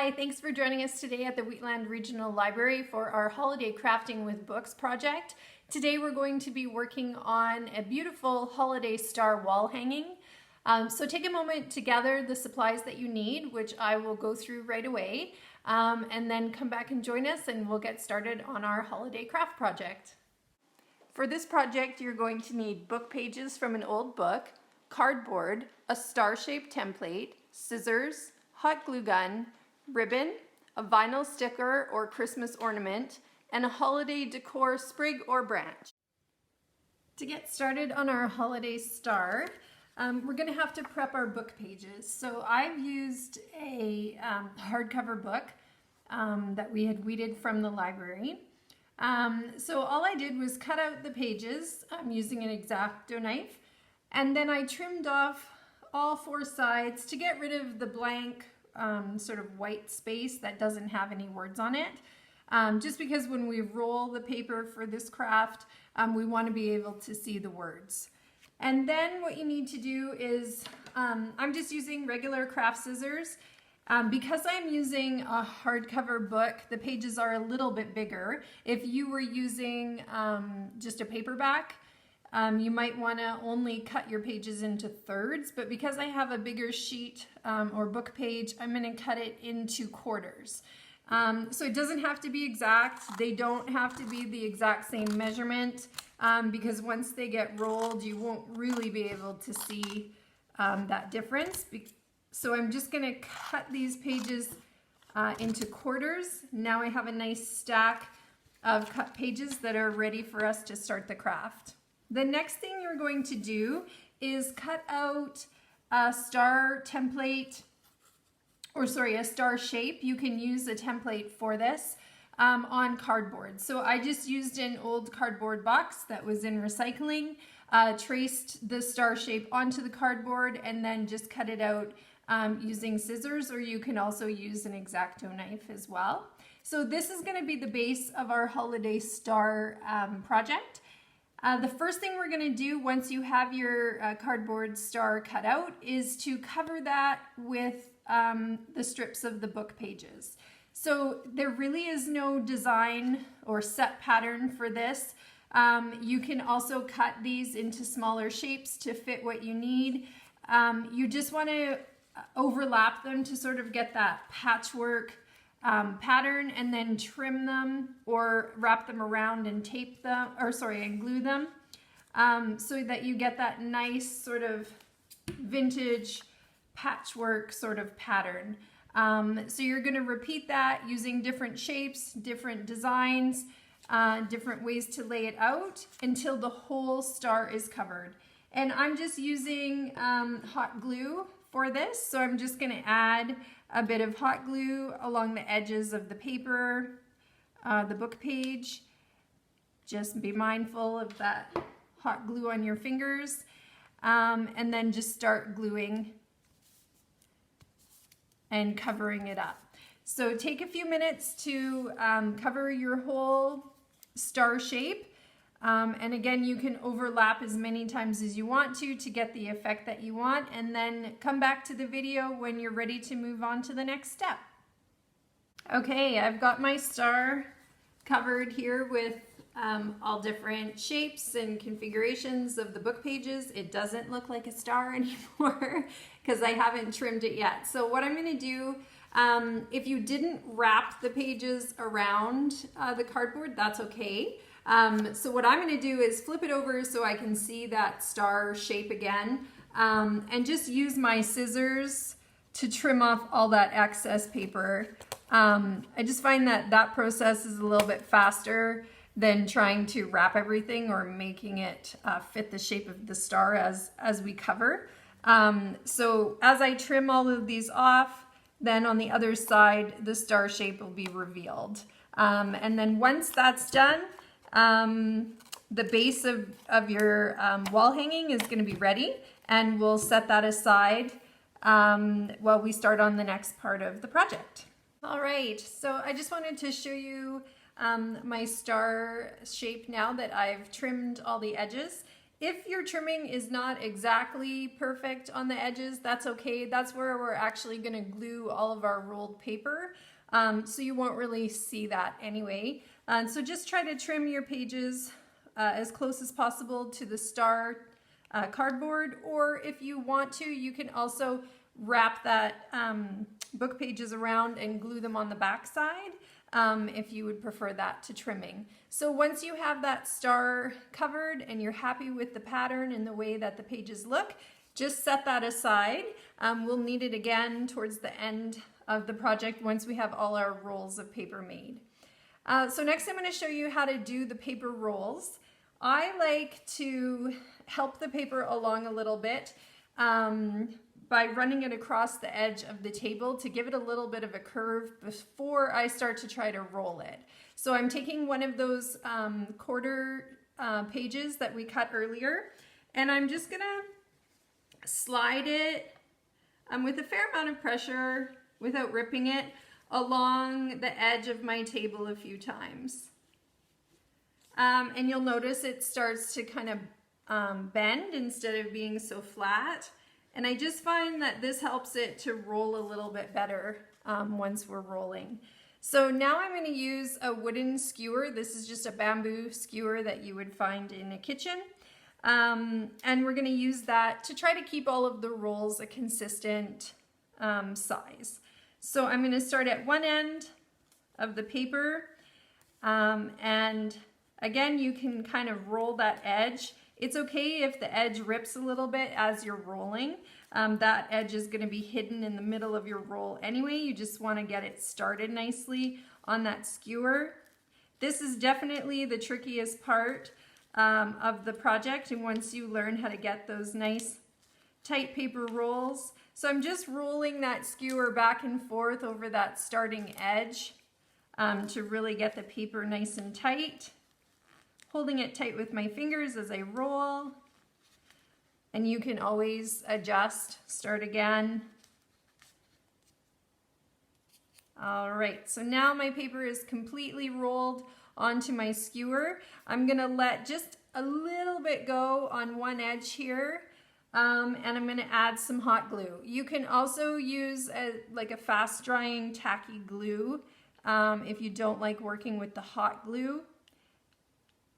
Hi, thanks for joining us today at the Wheatland Regional Library for our Holiday Crafting with Books project. Today we're going to be working on a beautiful holiday star wall hanging. So take a moment to gather the supplies that you need, which I will go through right away, and then come back and join us and we'll get started on our holiday craft project. For this project, you're going to need book pages from an old book, cardboard, a star-shaped template, scissors, hot glue gun, ribbon, a vinyl sticker or Christmas ornament, and a holiday decor sprig or branch. To get started on our holiday star, we're going to have to prep our book pages. So I've used a hardcover book that we had weeded from the library. So all I did was cut out the pages using an X-Acto knife, and then I trimmed off all four sides to get rid of the blank sort of white space that doesn't have any words on it. Just because when we roll the paper for this craft, we want to be able to see the words. And then what you need to do is, I'm just using regular craft scissors. Because I'm using a hardcover book, the pages are a little bit bigger. If you were using just a paperback, you might want to only cut your pages into thirds, but because I have a bigger sheet or book page, I'm going to cut it into quarters. So it doesn't have to be exact. They don't have to be the exact same measurement because once they get rolled, you won't really be able to see that difference. So I'm just going to cut these pages into quarters. Now I have a nice stack of cut pages that are ready for us to start the craft. The next thing you're going to do is cut out a star template, or sorry, a star shape. You can use a template for this on cardboard. So I just used an old cardboard box that was in recycling, traced the star shape onto the cardboard, and then just cut it out using scissors, or you can also use an X-Acto knife as well. So this is going to be the base of our holiday star project. The first thing we're going to do once you have your cardboard star cut out is to cover that with the strips of the book pages. So there really is no design or set pattern for this. You can also cut these into smaller shapes to fit what you need. You just want to overlap them to sort of get that patchwork pattern, and then trim them or wrap them around and tape them, or sorry, and glue them so that you get that nice sort of vintage patchwork sort of pattern. So you're going to repeat that using different shapes, different designs, different ways to lay it out until the whole star is covered. And I'm just using hot glue for this, so I'm just going to add a bit of hot glue along the edges of the paper, the book page. Just be mindful of that hot glue on your fingers, and then just start gluing and covering it up. So take a few minutes to cover your whole star shape. And again, you can overlap as many times as you want to get the effect that you want, and then come back to the video when you're ready to move on to the next step. Okay, I've got my star covered here with all different shapes and configurations of the book pages. It doesn't look like a star anymore because I haven't trimmed it yet. So what I'm going to do, if you didn't wrap the pages around the cardboard, that's okay. So what I'm going to do is flip it over so I can see that star shape again, and just use my scissors to trim off all that excess paper. I just find that that process is a little bit faster than trying to wrap everything or making it fit the shape of the star as we cover. So as I trim all of these off, then on the other side, the star shape will be revealed. And then once that's done, the base of your wall hanging is going to be ready, and we'll set that aside while we start on the next part of the project. All right, so I just wanted to show you my star shape now that I've trimmed all the edges. If your trimming is not exactly perfect on the edges, that's okay. That's where we're actually going to glue all of our rolled paper. So you won't really see that anyway. So just try to trim your pages as close as possible to the star cardboard, or if you want to, you can also wrap that book pages around and glue them on the back side if you would prefer that to trimming. So once you have that star covered and you're happy with the pattern and the way that the pages look, just set that aside. We'll need it again towards the end of the project once we have all our rolls of paper made. So next I'm going to show you how to do the paper rolls. I like to help the paper along a little bit by running it across the edge of the table to give it a little bit of a curve before I start to try to roll it. So I'm taking one of those quarter pages that we cut earlier, and I'm just gonna slide it with a fair amount of pressure without ripping it along the edge of my table a few times. And you'll notice it starts to kind of bend instead of being so flat. And I just find that this helps it to roll a little bit better once we're rolling. So now I'm going to use a wooden skewer. This is just a bamboo skewer that you would find in a kitchen. And we're going to use that to try to keep all of the rolls a consistent size. So I'm going to start at one end of the paper, and again, you can kind of roll that edge. It's okay if the edge rips a little bit as you're rolling. That edge is going to be hidden in the middle of your roll anyway. You just want to get it started nicely on that skewer. This is definitely the trickiest part of the project, and once you learn how to get those nice tight paper rolls. So I'm just rolling that skewer back and forth over that starting edge to really get the paper nice and tight. Holding it tight with my fingers as I roll. And you can always adjust, start again. All right, so now my paper is completely rolled onto my skewer. I'm gonna let just a little bit go on one edge here, and I'm gonna add some hot glue. You can also use like a fast drying tacky glue if you don't like working with the hot glue.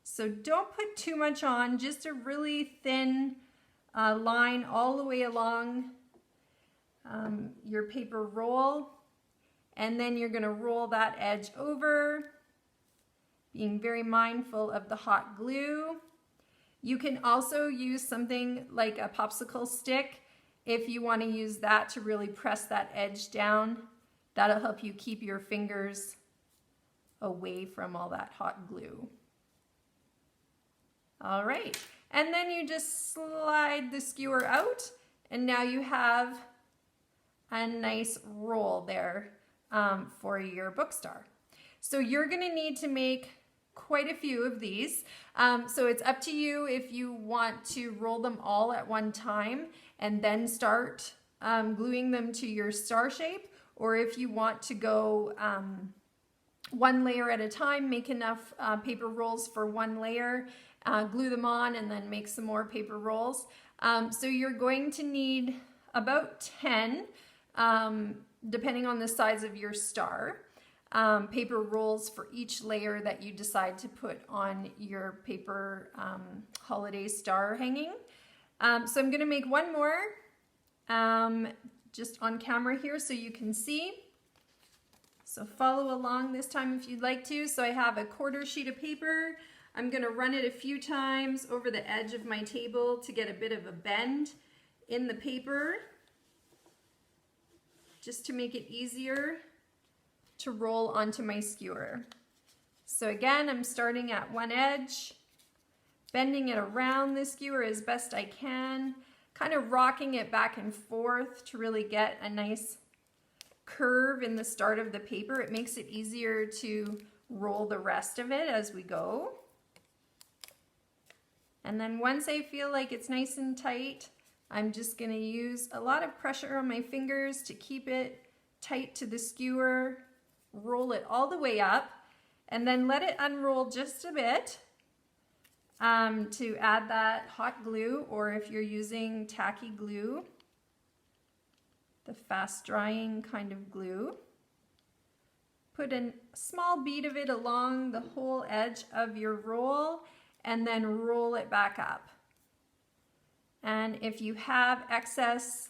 So don't put too much on, just a really thin line all the way along your paper roll. And then you're gonna roll that edge over, being very mindful of the hot glue. You can also use something like a popsicle stick if you wanna use that to really press that edge down. That'll help you keep your fingers away from all that hot glue. All right, and then you just slide the skewer out, and now you have a nice roll there for your book star. So you're gonna need to make quite a few of these. So it's up to you if you want to roll them all at one time and then start gluing them to your star shape, or if you want to go one layer at a time, make enough paper rolls for one layer, glue them on, and then make some more paper rolls. So you're going to need about 10, depending on the size of your star, paper rolls for each layer that you decide to put on your paper holiday star hanging. So I'm gonna make one more just on camera here so you can see. So follow along this time if you'd like to. So I have a quarter sheet of paper. I'm gonna run it a few times over the edge of my table to get a bit of a bend in the paper, just to make it easier to roll onto my skewer. So again, I'm starting at one edge, bending it around the skewer as best I can, kind of rocking it back and forth to really get a nice curve in the start of the paper. It makes it easier to roll the rest of it as we go. And then once I feel like it's nice and tight, I'm just gonna use a lot of pressure on my fingers to keep it tight to the skewer, roll it all the way up, and then let it unroll just a bit to add that hot glue, or if you're using tacky glue, the fast drying kind of glue. Put a small bead of it along the whole edge of your roll and then roll it back up. And if you have excess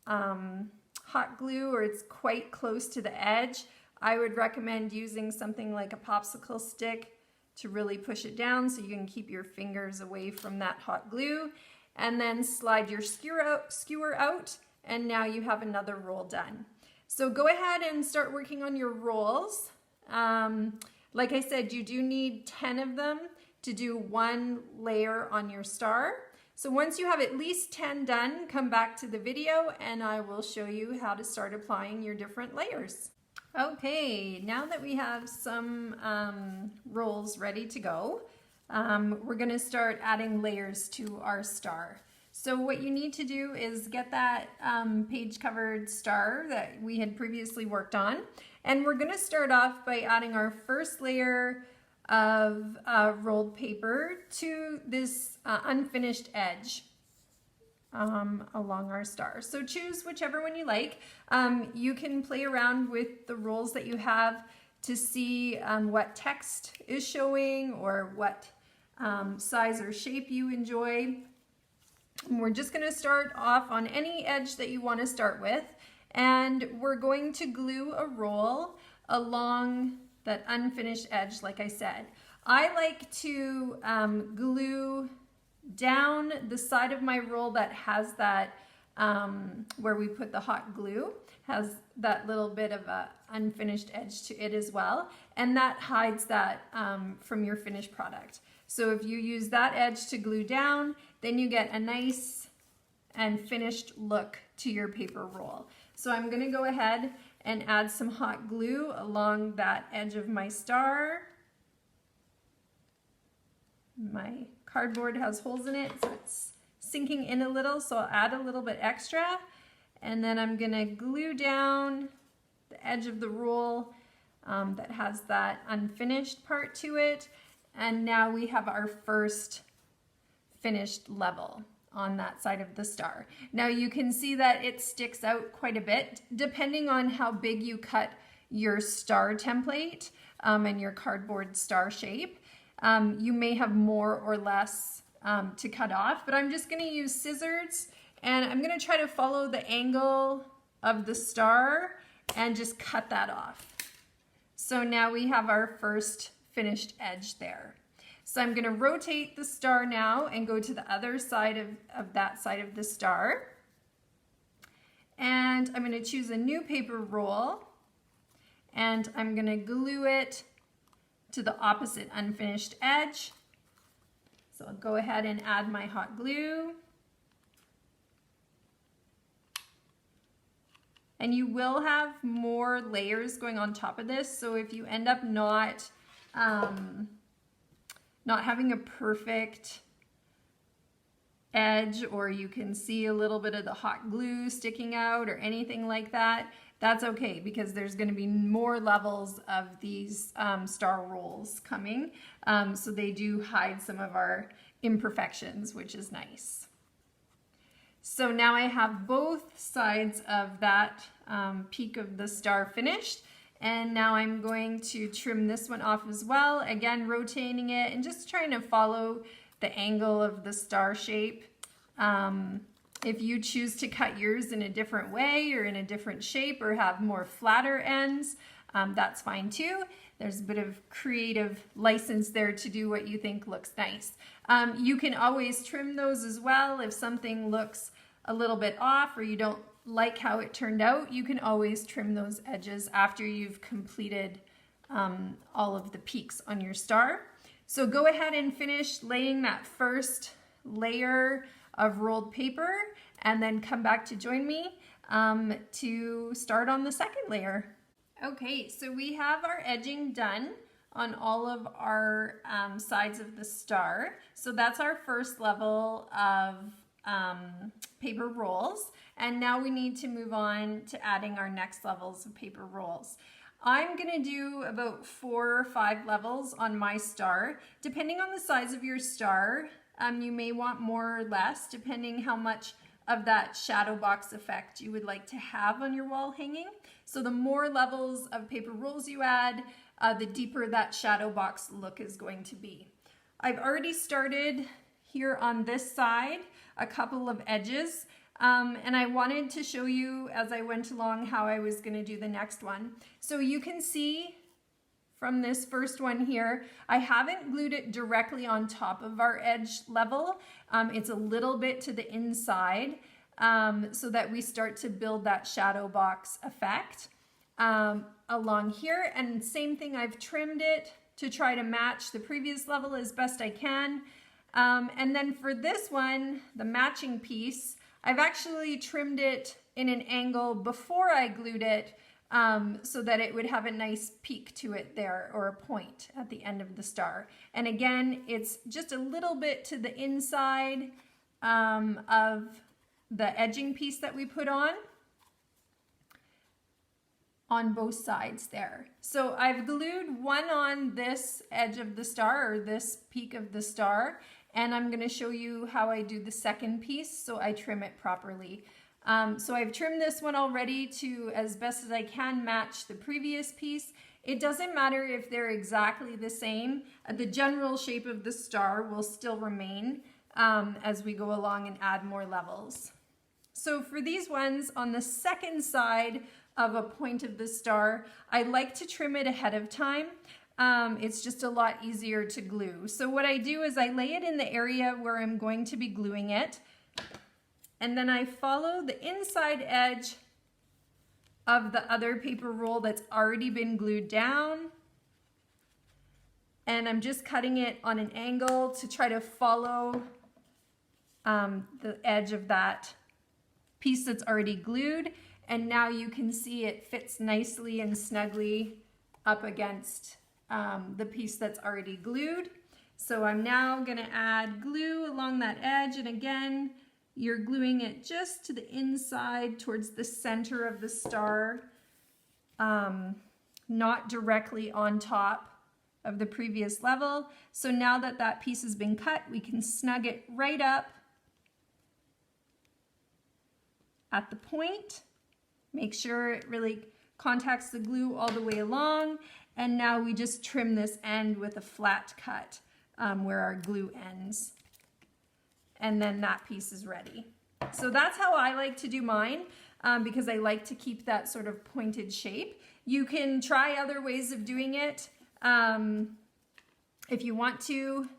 hot glue or it's quite close to the edge, I would recommend using something like a popsicle stick to really push it down so you can keep your fingers away from that hot glue, and then slide your skewer out, and now you have another roll done. So go ahead and start working on your rolls. Like I said, you do need 10 of them to do one layer on your star. So once you have at least 10 done, come back to the video and I will show you how to start applying your different layers. Okay, now that we have some rolls ready to go, we're going to start adding layers to our star. So what you need to do is get that page covered star that we had previously worked on, and we're going to start off by adding our first layer of rolled paper to this unfinished edge along our star. So choose whichever one you like. You can play around with the rolls that you have to see what text is showing or what size or shape you enjoy. And we're just going to start off on any edge that you want to start with, and we're going to glue a roll along that unfinished edge like I said. I like to glue down the side of my roll that has that, where we put the hot glue, has that little bit of a unfinished edge to it as well, and that hides that from your finished product. So if you use that edge to glue down, then you get a nice and finished look to your paper roll. So I'm going to go ahead and add some hot glue along that edge of my star. My cardboard has holes in it, so it's sinking in a little, so I'll add a little bit extra. And then I'm going to glue down the edge of the roll that has that unfinished part to it. And now we have our first finished level on that side of the star. Now you can see that it sticks out quite a bit depending on how big you cut your star template and your cardboard star shape. You may have more or less to cut off, but I'm just going to use scissors and I'm going to try to follow the angle of the star and just cut that off. So now we have our first finished edge there. So I'm going to rotate the star now and go to the other side of that side of the star. And I'm going to choose a new paper roll and I'm going to glue it to the opposite unfinished edge. So I'll go ahead and add my hot glue. And you will have more layers going on top of this, so if you end up not having a perfect edge, or you can see a little bit of the hot glue sticking out or anything like that, that's okay, because there's going to be more levels of these star rolls coming, so they do hide some of our imperfections, which is nice. So now I have both sides of that peak of the star finished, and now I'm going to trim this one off as well, again rotating it and just trying to follow the angle of the star shape. If you choose to cut yours in a different way or in a different shape or have more flatter ends, that's fine too. There's a bit of creative license there to do what you think looks nice. You can always trim those as well. If something looks a little bit off or you don't like how it turned out, you can always trim those edges after you've completed all of the peaks on your star. So go ahead and finish laying that first layer of rolled paper and then come back to join me to start on the second layer. Okay, so we have our edging done on all of our sides of the star. So that's our first level of paper rolls, and now we need to move on to adding our next levels of paper rolls. I'm gonna do about 4 or 5 levels on my star. Depending on the size of your star, you may want more or less, depending how much of that shadow box effect you would like to have on your wall hanging. So the more levels of paper rolls you add, the deeper that shadow box look is going to be. I've already started here on this side a couple of edges, and I wanted to show you as I went along how I was going to do the next one. So you can see from this first one here, I haven't glued it directly on top of our edge level. It's a little bit to the inside so that we start to build that shadow box effect along here. And same thing, I've trimmed it to try to match the previous level as best I can. And then for this one, the matching piece, I've actually trimmed it in an angle before I glued it so that it would have a nice peak to it there, or a point at the end of the star. And again, it's just a little bit to the inside of the edging piece that we put on both sides there. So I've glued one on this edge of the star, or this peak of the star, and I'm going to show you how I do the second piece so I trim it properly. So I've trimmed this one already to, as best as I can, match the previous piece. It doesn't matter if they're exactly the same. The general shape of the star will still remain as we go along and add more levels. So for these ones on the second side of a point of the star, I like to trim it ahead of time. It's just a lot easier to glue. So what I do is I lay it in the area where I'm going to be gluing it, and then I follow the inside edge of the other paper roll that's already been glued down, and I'm just cutting it on an angle to try to follow the edge of that piece that's already glued. And now you can see it fits nicely and snugly up against the piece that's already glued. So I'm now going to add glue along that edge, and again, you're gluing it just to the inside towards the center of the star, not directly on top of the previous level. So now that that piece has been cut, we can snug it right up at the point. Make sure it really contacts the glue all the way along. And now we just trim this end with a flat cut where our glue ends. And then that piece is ready. So that's how I like to do mine because I like to keep that sort of pointed shape. You can try other ways of doing it if you want to,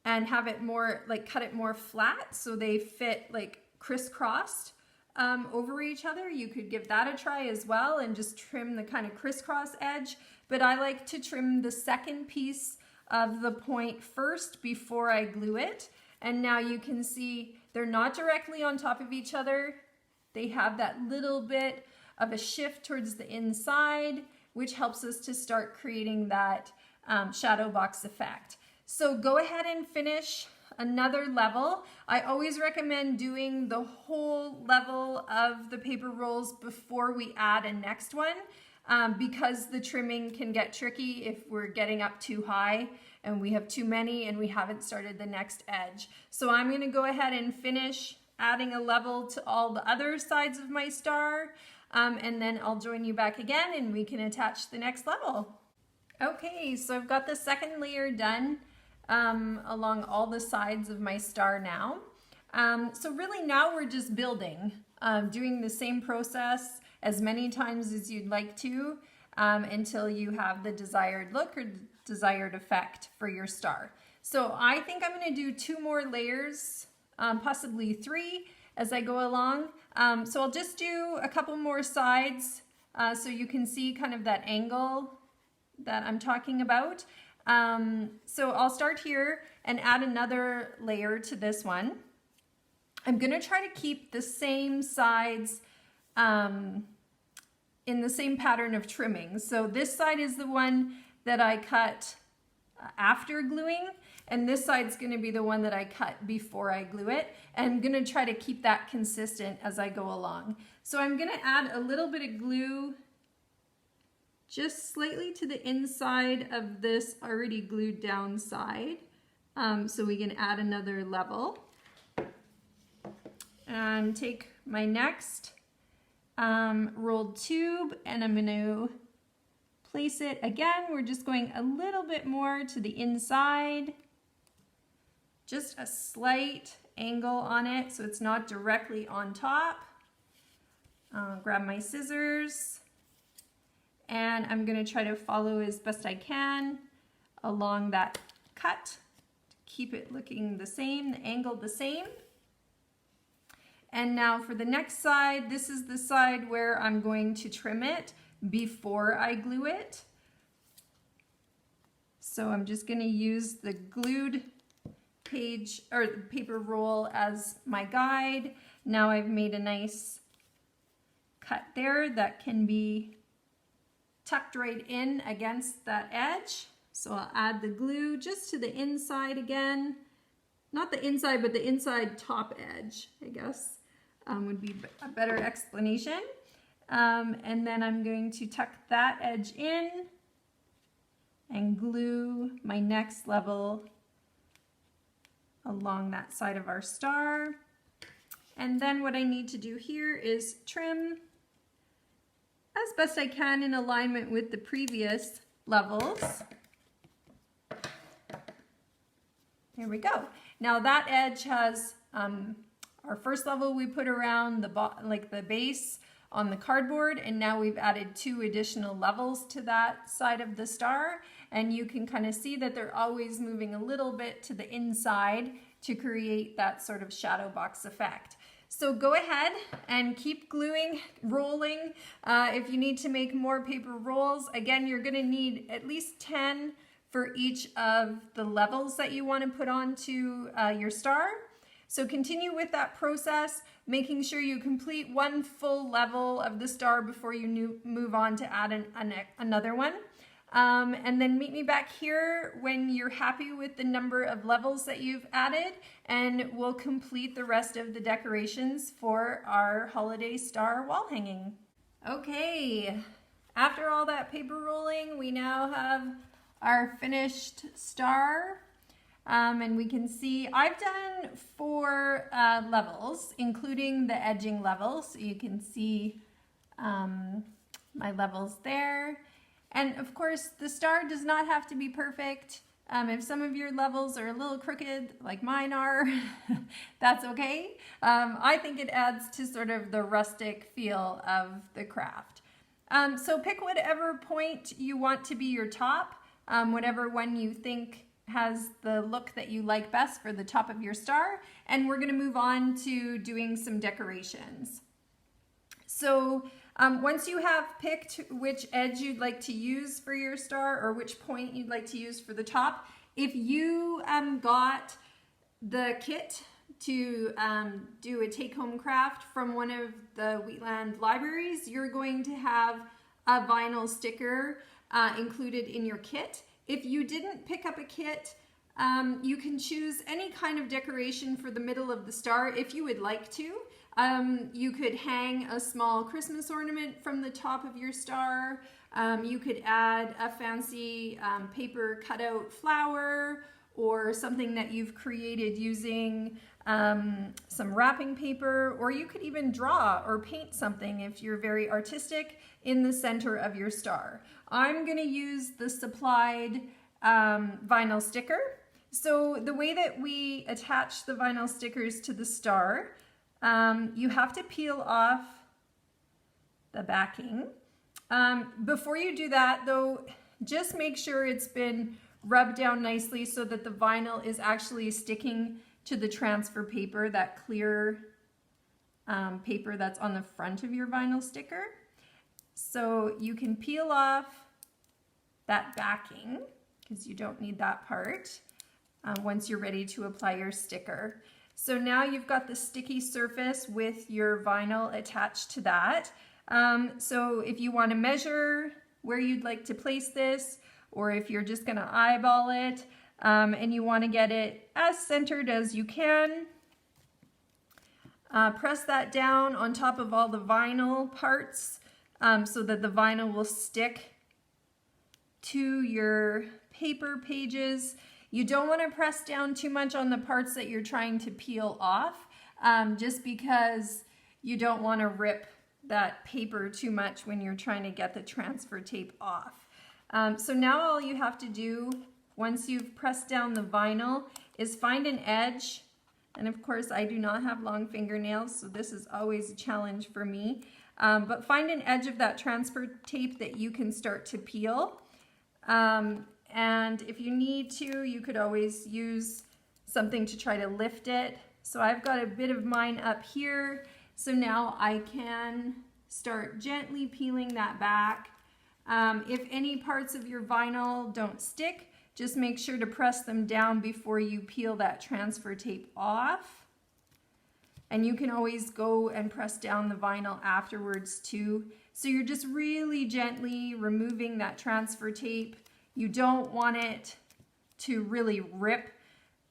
and have it more, like cut it more flat so they fit like crisscrossed over each other. You could give that a try as well and just trim the kind of crisscross edge. But I like to trim the second piece of the point first before I glue it. And now you can see they're not directly on top of each other. They have that little bit of a shift towards the inside, which helps us to start creating that shadow box effect. So go ahead and finish another level. I always recommend doing the whole level of the paper rolls before we add a next one because the trimming can get tricky if we're getting up too high and we have too many and we haven't started the next edge. So I'm going to go ahead and finish adding a level to all the other sides of my star, and then I'll join you back again and we can attach the next level. Okay, so I've got the second layer done along all the sides of my star now. So really now we're just building, doing the same process as many times as you'd like to until you have the desired look or desired effect for your star. So I think I'm going to do 2 more layers, possibly 3 as I go along. So I'll just do a couple more sides so you can see kind of that angle that I'm talking about. So I'll start here and add another layer to this one. I'm going to try to keep the same sides in the same pattern of trimming. So this side is the one that I cut after gluing, and this side's going to be the one that I cut before I glue it. And I'm going to try to keep that consistent as I go along. So I'm going to add a little bit of glue just slightly to the inside of this already glued down side, so we can add another level. And take my next rolled tube and I'm going to place it again. We're just going a little bit more to the inside, just a slight angle on it so it's not directly on top. Grab my scissors and I'm going to try to follow as best I can along that cut to keep it looking the same, the angle the same. And now for the next side, this is the side where I'm going to trim it before I glue it. So I'm just going to use the glued page or the paper roll as my guide. Now I've made a nice cut there that can be tucked right in against that edge. So I'll add the glue just to the inside again. Not the inside, but the inside top edge, I guess. Would be a better explanation. And then I'm going to tuck that edge in and glue my next level along that side of our star. And then what I need to do here is trim as best I can in alignment with the previous levels. There we go. Now that edge has our first level we put around the base on the cardboard, and now we've added 2 additional levels to that side of the star, and you can kind of see that they're always moving a little bit to the inside to create that sort of shadow box effect. So go ahead and keep gluing, rolling. If you need to make more paper rolls, again, you're going to need at least 10 for each of the levels that you want to put onto your star. So continue with that process, making sure you complete 1 full level of the star before you move on to add another one. And then meet me back here when you're happy with the number of levels that you've added, and we'll complete the rest of the decorations for our holiday star wall hanging. Okay, after all that paper rolling, we now have our finished star. And we can see I've done 4 levels, including the edging level. So you can see my levels there. And of course, the star does not have to be perfect. If some of your levels are a little crooked, like mine are, that's okay. I think it adds to sort of the rustic feel of the craft. So pick whatever point you want to be your top, whatever one you think has the look that you like best for the top of your star, and we're going to move on to doing some decorations. So once you have picked which edge you'd like to use for your star or which point you'd like to use for the top, if you got the kit to do a take-home craft from one of the Wheatland libraries, you're going to have a vinyl sticker included in your kit. If you didn't pick up a kit, you can choose any kind of decoration for the middle of the star if you would like to. You could hang a small Christmas ornament from the top of your star. You could add a fancy paper cutout flower or something that you've created using some wrapping paper, or you could even draw or paint something if you're very artistic in the center of your star. I'm going to use the supplied vinyl sticker. So the way that we attach the vinyl stickers to the star, you have to peel off the backing. Before you do that though, just make sure it's been rubbed down nicely so that the vinyl is actually sticking to the transfer paper, that clear paper that's on the front of your vinyl sticker. So you can peel off that backing because you don't need that part once you're ready to apply your sticker. So now you've got the sticky surface with your vinyl attached to that. So if you want to measure where you'd like to place this, or if you're just going to eyeball it and you want to get it as centered as you can, press that down on top of all the vinyl parts so that the vinyl will stick to your paper pages. You don't want to press down too much on the parts that you're trying to peel off, just because you don't want to rip that paper too much when you're trying to get the transfer tape off. So now all you have to do, once you've pressed down the vinyl, is find an edge. And of course, I do not have long fingernails, so this is always a challenge for me. But find an edge of that transfer tape that you can start to peel. And if you need to, you could always use something to try to lift it. So I've got a bit of mine up here. So now I can start gently peeling that back. If any parts of your vinyl don't stick, just make sure to press them down before you peel that transfer tape off. And you can always go and press down the vinyl afterwards too. So you're just really gently removing that transfer tape. You don't want it to really rip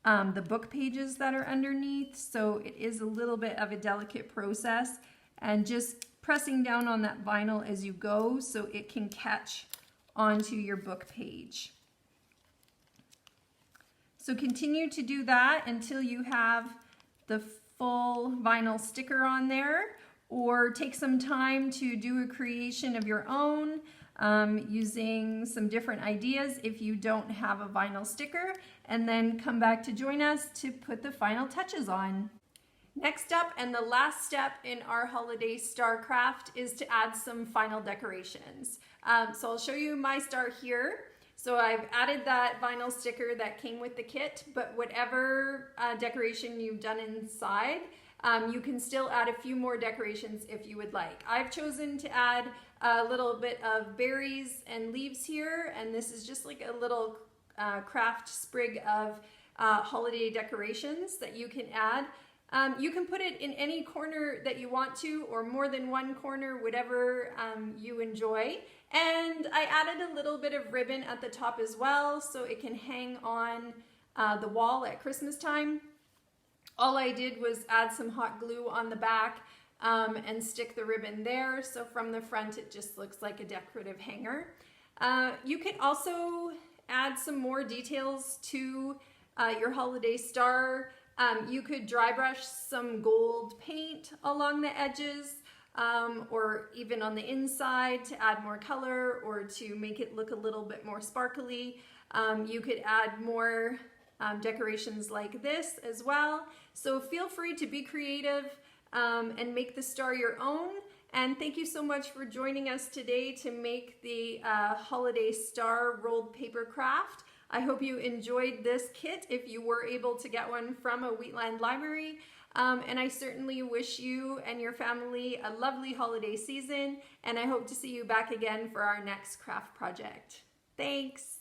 the book pages that are underneath. So it is a little bit of a delicate process, and just pressing down on that vinyl as you go so it can catch onto your book page. So continue to do that until you have the full vinyl sticker on there, or take some time to do a creation of your own using some different ideas if you don't have a vinyl sticker, and then come back to join us to put the final touches on. Next up, and the last step in our holiday star craft, is to add some final decorations. So I'll show you my star here. So I've added that vinyl sticker that came with the kit, but whatever decoration you've done inside, you can still add a few more decorations if you would like. I've chosen to add a little bit of berries and leaves here, and this is just like a little craft sprig of holiday decorations that you can add. You can put it in any corner that you want to, or more than one corner, whatever you enjoy. And I added a little bit of ribbon at the top as well, so it can hang on the wall at Christmas time. All I did was add some hot glue on the back and stick the ribbon there, so from the front it just looks like a decorative hanger. You can also add some more details to your holiday star. You could dry brush some gold paint along the edges, or even on the inside to add more color or to make it look a little bit more sparkly. You could add more decorations like this as well. So feel free to be creative and make the star your own. And thank you so much for joining us today to make the holiday star rolled paper craft. I hope you enjoyed this kit if you were able to get one from a Wheatland library. And I certainly wish you and your family a lovely holiday season, and I hope to see you back again for our next craft project. Thanks!